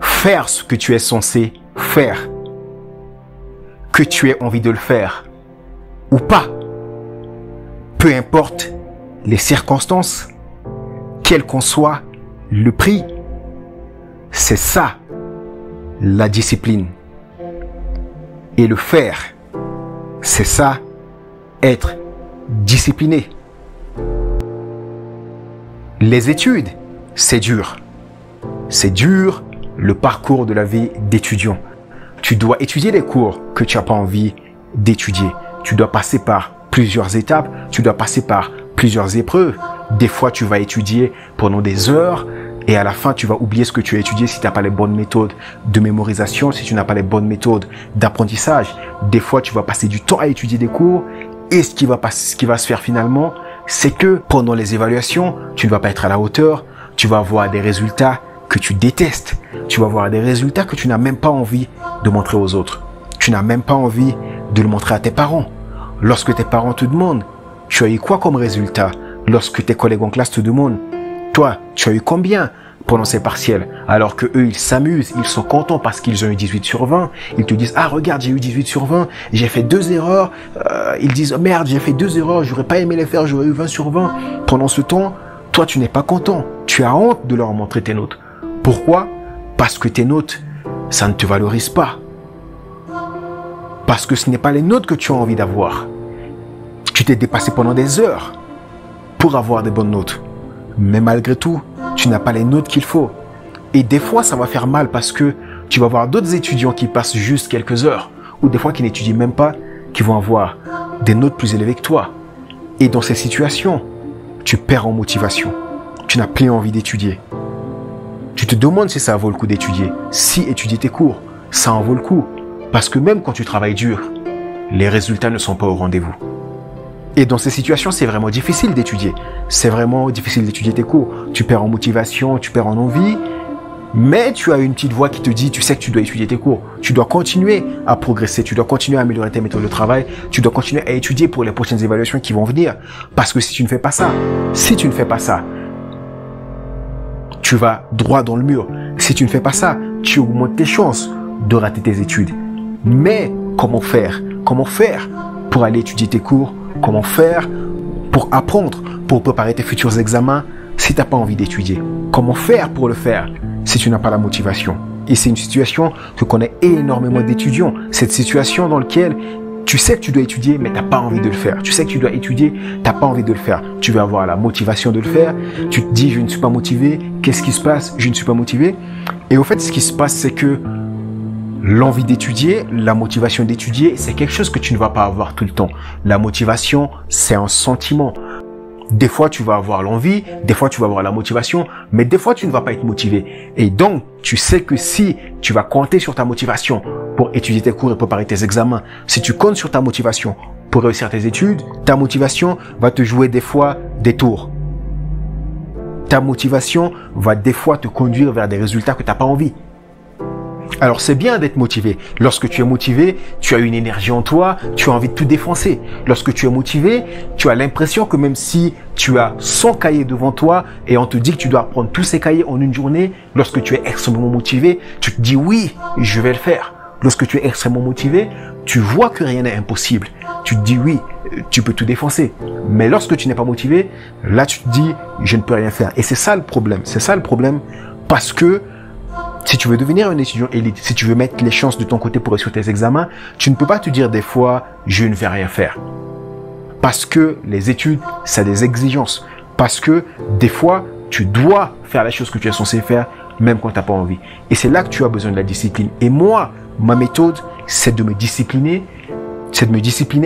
faire ce que tu es censé faire, que tu aies envie de le faire ou pas, peu importe les circonstances, quel qu'en soit le prix. C'est ça, la discipline. Et le faire, c'est ça, être discipliné. Les études, c'est dur. C'est dur, le parcours de la vie d'étudiant. Tu dois étudier les cours que tu n'as pas envie d'étudier. Tu dois passer par plusieurs étapes, tu dois passer par plusieurs épreuves. Des fois, tu vas étudier pendant des heures et à la fin, tu vas oublier ce que tu as étudié si tu n'as pas les bonnes méthodes de mémorisation, si tu n'as pas les bonnes méthodes d'apprentissage. Des fois, tu vas passer du temps à étudier des cours et ce qui va se faire finalement, c'est que pendant les évaluations, tu ne vas pas être à la hauteur, tu vas avoir des résultats que tu détestes, tu vas avoir des résultats que tu n'as même pas envie de montrer aux autres. Tu n'as même pas envie de le montrer à tes parents. Lorsque tes parents te demandent, tu as eu quoi comme résultat? Lorsque tes collègues en classe te demandent, toi, tu as eu combien pendant ces partiels? Alors que eux, ils s'amusent, ils sont contents parce qu'ils ont eu 18 sur 20. Ils te disent, ah regarde, j'ai eu 18 sur 20, j'ai fait 2 erreurs. Ils disent, oh, merde, j'ai fait 2 erreurs, j'aurais pas aimé les faire, j'aurais eu 20 sur 20. Pendant ce temps, toi, tu n'es pas content. Tu as honte de leur montrer tes notes. Pourquoi? Parce que tes notes, ça ne te valorise pas. Parce que ce n'est pas les notes que tu as envie d'avoir. Tu t'es dépassé pendant des heures pour avoir des bonnes notes. Mais malgré tout, tu n'as pas les notes qu'il faut. Et des fois, ça va faire mal parce que tu vas voir d'autres étudiants qui passent juste quelques heures, ou des fois qui n'étudient même pas, qui vont avoir des notes plus élevées que toi. Et dans ces situations, tu perds en motivation. Tu n'as plus envie d'étudier. Tu te demandes si ça vaut le coup d'étudier. Si étudier tes cours, ça en vaut le coup. Parce que même quand tu travailles dur, les résultats ne sont pas au rendez-vous. Et dans ces situations, c'est vraiment difficile d'étudier. C'est vraiment difficile d'étudier tes cours. Tu perds en motivation, tu perds en envie. Mais tu as une petite voix qui te dit, tu sais que tu dois étudier tes cours. Tu dois continuer à progresser. Tu dois continuer à améliorer tes méthodes de travail. Tu dois continuer à étudier pour les prochaines évaluations qui vont venir. Parce que si tu ne fais pas ça, tu vas droit dans le mur. Si tu ne fais pas ça, tu augmentes tes chances de rater tes études. Mais comment faire? Comment faire pour aller étudier tes cours? Comment faire pour apprendre, pour préparer tes futurs examens si tu n'as pas envie d'étudier? Comment faire pour le faire si tu n'as pas la motivation? Et c'est une situation que connaît énormément d'étudiants. Cette situation dans laquelle tu sais que tu dois étudier, mais tu n'as pas envie de le faire. Tu sais que tu dois étudier, tu n'as pas envie de le faire. Tu veux avoir la motivation de le faire. Tu te dis, je ne suis pas motivé. Qu'est-ce qui se passe? Je ne suis pas motivé. Et au fait, ce qui se passe, c'est que l'envie d'étudier, la motivation d'étudier, c'est quelque chose que tu ne vas pas avoir tout le temps. La motivation, c'est un sentiment. Des fois, tu vas avoir l'envie, des fois, tu vas avoir la motivation, mais des fois, tu ne vas pas être motivé. Et donc, tu sais que si tu vas compter sur ta motivation pour étudier tes cours et préparer tes examens, si tu comptes sur ta motivation pour réussir tes études, ta motivation va te jouer des fois des tours. Ta motivation va des fois te conduire vers des résultats que tu n'as pas envie. Alors c'est bien d'être motivé. Lorsque tu es motivé, tu as une énergie en toi, tu as envie de tout défoncer. Lorsque tu es motivé, tu as l'impression que même si tu as 100 cahiers devant toi et on te dit que tu dois apprendre tous ces cahiers en une journée, lorsque tu es extrêmement motivé, tu te dis oui, je vais le faire. Lorsque tu es extrêmement motivé, tu vois que rien n'est impossible. Tu te dis oui, tu peux tout défoncer. Mais lorsque tu n'es pas motivé, là tu te dis je ne peux rien faire. Et c'est ça le problème. C'est ça le problème parce que si tu veux devenir un étudiant élite, si tu veux mettre les chances de ton côté pour réussir tes examens, tu ne peux pas te dire des fois, je ne vais rien faire. Parce que les études, ça a des exigences. Parce que des fois, tu dois faire la chose que tu es censé faire, même quand tu n'as pas envie. Et c'est là que tu as besoin de la discipline. Et moi, ma méthode, c'est de me discipliner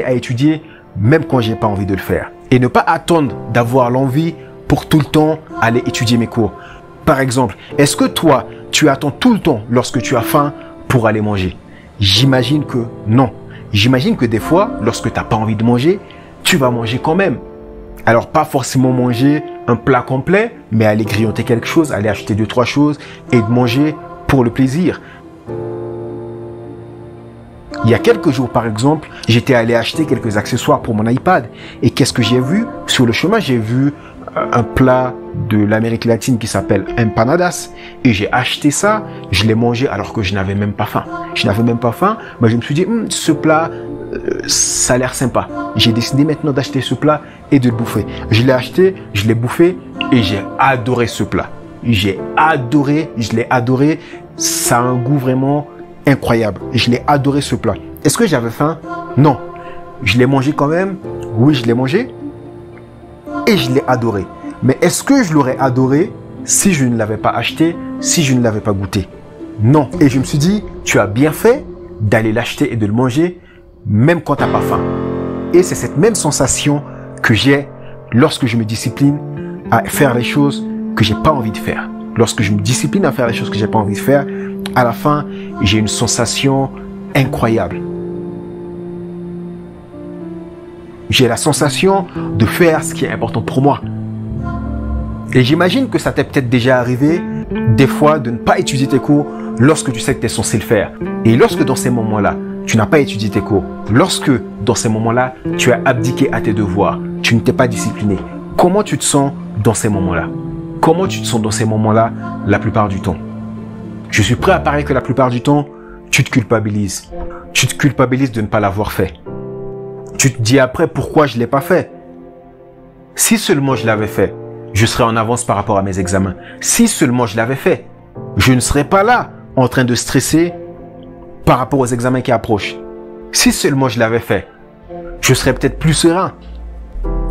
à étudier, même quand j'ai pas envie de le faire. Et ne pas attendre d'avoir l'envie pour tout le temps aller étudier mes cours. Par exemple, est-ce que toi, tu attends tout le temps lorsque tu as faim pour aller manger? J'imagine que non. J'imagine que des fois, lorsque tu n'as pas envie de manger, tu vas manger quand même. Alors, pas forcément manger un plat complet, mais aller grignoter quelque chose, aller acheter 2-3 choses et de manger pour le plaisir. Il y a quelques jours, par exemple, j'étais allé acheter quelques accessoires pour mon iPad. Et qu'est-ce que j'ai vu? Sur le chemin, j'ai vu un plat de l'Amérique latine qui s'appelle empanadas et j'ai acheté ça, je l'ai mangé alors que je n'avais même pas faim. Je n'avais même pas faim, mais je me suis dit, ce plat, ça a l'air sympa. J'ai décidé maintenant d'acheter ce plat et de le bouffer. Je l'ai acheté, je l'ai bouffé et j'ai adoré ce plat. J'ai adoré, je l'ai adoré. Ça a un goût vraiment incroyable. Je l'ai adoré ce plat. Est-ce que j'avais faim? Non. Je l'ai mangé quand même. Oui, je l'ai mangé. Et je l'ai adoré. Mais est-ce que je l'aurais adoré si je ne l'avais pas acheté, si je ne l'avais pas goûté? Non. Et je me suis dit, tu as bien fait d'aller l'acheter et de le manger, même quand tu n'as pas faim. Et c'est cette même sensation que j'ai lorsque je me discipline à faire les choses que j'ai pas envie de faire. Lorsque je me discipline à faire les choses que j'ai pas envie de faire, à la fin, j'ai une sensation incroyable. J'ai la sensation de faire ce qui est important pour moi. Et j'imagine que ça t'est peut-être déjà arrivé, des fois, de ne pas étudier tes cours lorsque tu sais que tu es censé le faire. Et lorsque dans ces moments-là, tu n'as pas étudié tes cours, lorsque dans ces moments-là, tu as abdiqué à tes devoirs, tu ne t'es pas discipliné, comment tu te sens dans ces moments-là? Comment tu te sens dans ces moments-là la plupart du temps? Je suis prêt à parier que la plupart du temps, tu te culpabilises. Tu te culpabilises de ne pas l'avoir fait. Tu te dis après pourquoi je ne l'ai pas fait. Si seulement je l'avais fait, je serais en avance par rapport à mes examens. Si seulement je l'avais fait, je ne serais pas là en train de stresser par rapport aux examens qui approchent. Si seulement je l'avais fait, je serais peut-être plus serein.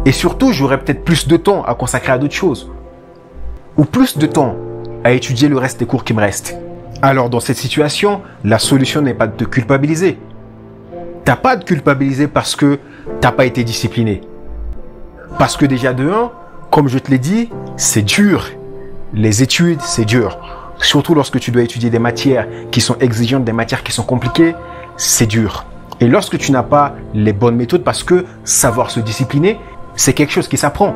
Et surtout, j'aurais peut-être plus de temps à consacrer à d'autres choses. Ou plus de temps à étudier le reste des cours qui me restent. Alors dans cette situation, la solution n'est pas de te culpabiliser. T'as pas à te culpabiliser parce que t'as pas été discipliné. Parce que déjà de 1, comme je te l'ai dit, c'est dur. Les études, c'est dur. Surtout lorsque tu dois étudier des matières qui sont exigeantes, des matières qui sont compliquées, c'est dur. Et lorsque tu n'as pas les bonnes méthodes, parce que savoir se discipliner, c'est quelque chose qui s'apprend.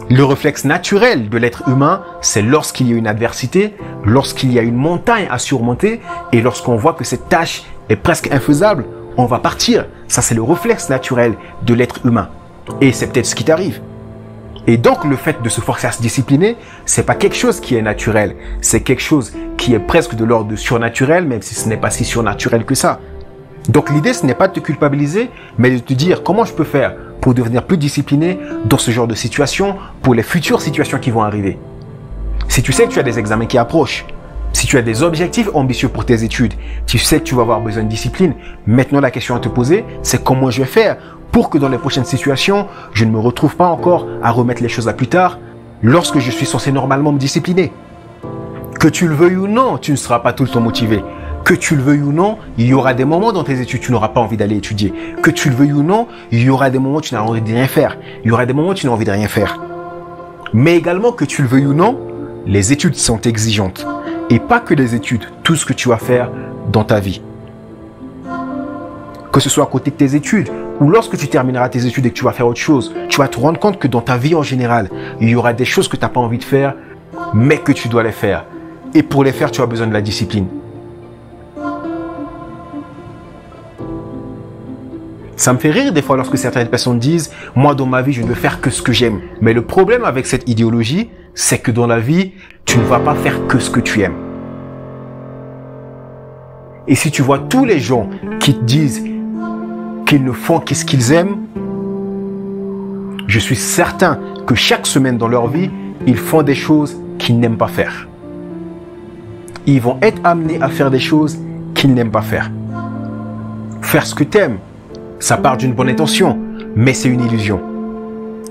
Le réflexe naturel de l'être humain, c'est lorsqu'il y a une adversité, lorsqu'il y a une montagne à surmonter et lorsqu'on voit que cette tâche est presque infaisable, on va partir. Ça, c'est le réflexe naturel de l'être humain. Et c'est peut-être ce qui t'arrive. Et donc, le fait de se forcer à se discipliner, c'est pas quelque chose qui est naturel. C'est quelque chose qui est presque de l'ordre de surnaturel, même si ce n'est pas si surnaturel que ça. Donc, l'idée, ce n'est pas de te culpabiliser, mais de te dire comment je peux faire pour devenir plus discipliné dans ce genre de situation, pour les futures situations qui vont arriver. Si tu sais que tu as des examens qui approchent, si tu as des objectifs ambitieux pour tes études, tu sais que tu vas avoir besoin de discipline. Maintenant, la question à te poser, c'est comment je vais faire pour que dans les prochaines situations, je ne me retrouve pas encore à remettre les choses à plus tard lorsque je suis censé normalement me discipliner. Que tu le veuilles ou non, tu ne seras pas tout le temps motivé. Que tu le veuilles ou non, il y aura des moments dans tes études où tu n'auras pas envie d'aller étudier. Que tu le veuilles ou non, il y aura des moments où tu n'auras envie de rien faire. Il y aura des moments où tu n'as envie de rien faire. Mais également, que tu le veuilles ou non, les études sont exigeantes. Et pas que les études, tout ce que tu vas faire dans ta vie. Que ce soit à côté de tes études, ou lorsque tu termineras tes études et que tu vas faire autre chose, tu vas te rendre compte que dans ta vie en général, il y aura des choses que tu n'as pas envie de faire, mais que tu dois les faire. Et pour les faire, tu as besoin de la discipline. Ça me fait rire des fois lorsque certaines personnes disent « Moi, dans ma vie, je ne veux faire que ce que j'aime. » Mais le problème avec cette idéologie, c'est que dans la vie, tu ne vas pas faire que ce que tu aimes. Et si tu vois tous les gens qui te disent qu'ils ne font que ce qu'ils aiment, je suis certain que chaque semaine dans leur vie, ils font des choses qu'ils n'aiment pas faire. Ils vont être amenés à faire des choses qu'ils n'aiment pas faire. Faire ce que tu aimes, ça part d'une bonne intention, mais c'est une illusion.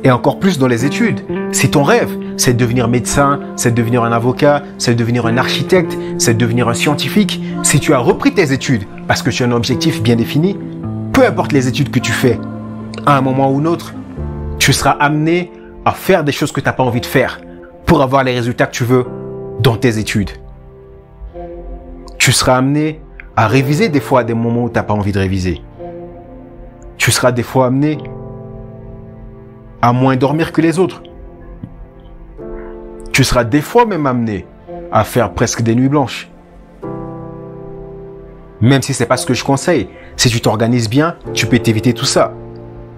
Et encore plus dans les études. Si ton rêve, c'est de devenir médecin, c'est de devenir un avocat, c'est de devenir un architecte, c'est de devenir un scientifique, si tu as repris tes études parce que tu as un objectif bien défini, peu importe les études que tu fais, à un moment ou un autre, tu seras amené à faire des choses que tu n'as pas envie de faire pour avoir les résultats que tu veux dans tes études. Tu seras amené à réviser des fois à des moments où tu n'as pas envie de réviser. Tu seras des fois amené à moins dormir que les autres. Tu seras des fois même amené à faire presque des nuits blanches. Même si ce n'est pas ce que je conseille. Si tu t'organises bien, tu peux t'éviter tout ça.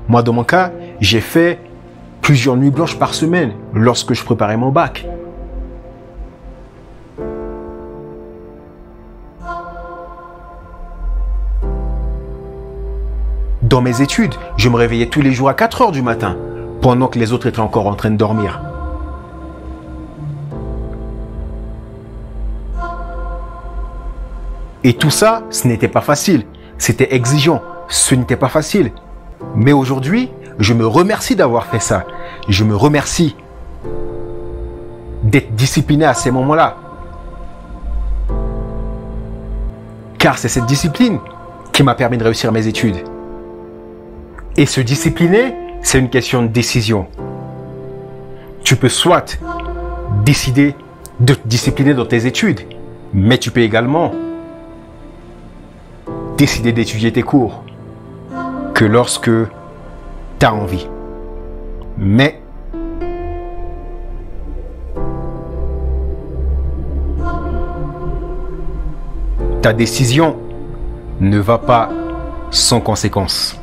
Moi, dans mon cas, j'ai fait plusieurs nuits blanches par semaine lorsque je préparais mon bac. Dans mes études, je me réveillais tous les jours à 4 heures du matin, pendant que les autres étaient encore en train de dormir. Et tout ça, ce n'était pas facile. C'était exigeant. Ce n'était pas facile. Mais aujourd'hui, je me remercie d'avoir fait ça. Je me remercie d'être discipliné à ces moments-là. Car c'est cette discipline qui m'a permis de réussir mes études. Et se discipliner, c'est une question de décision. Tu peux soit décider de te discipliner dans tes études, mais tu peux également décider d'étudier tes cours que lorsque tu as envie. Mais ta décision ne va pas sans conséquence.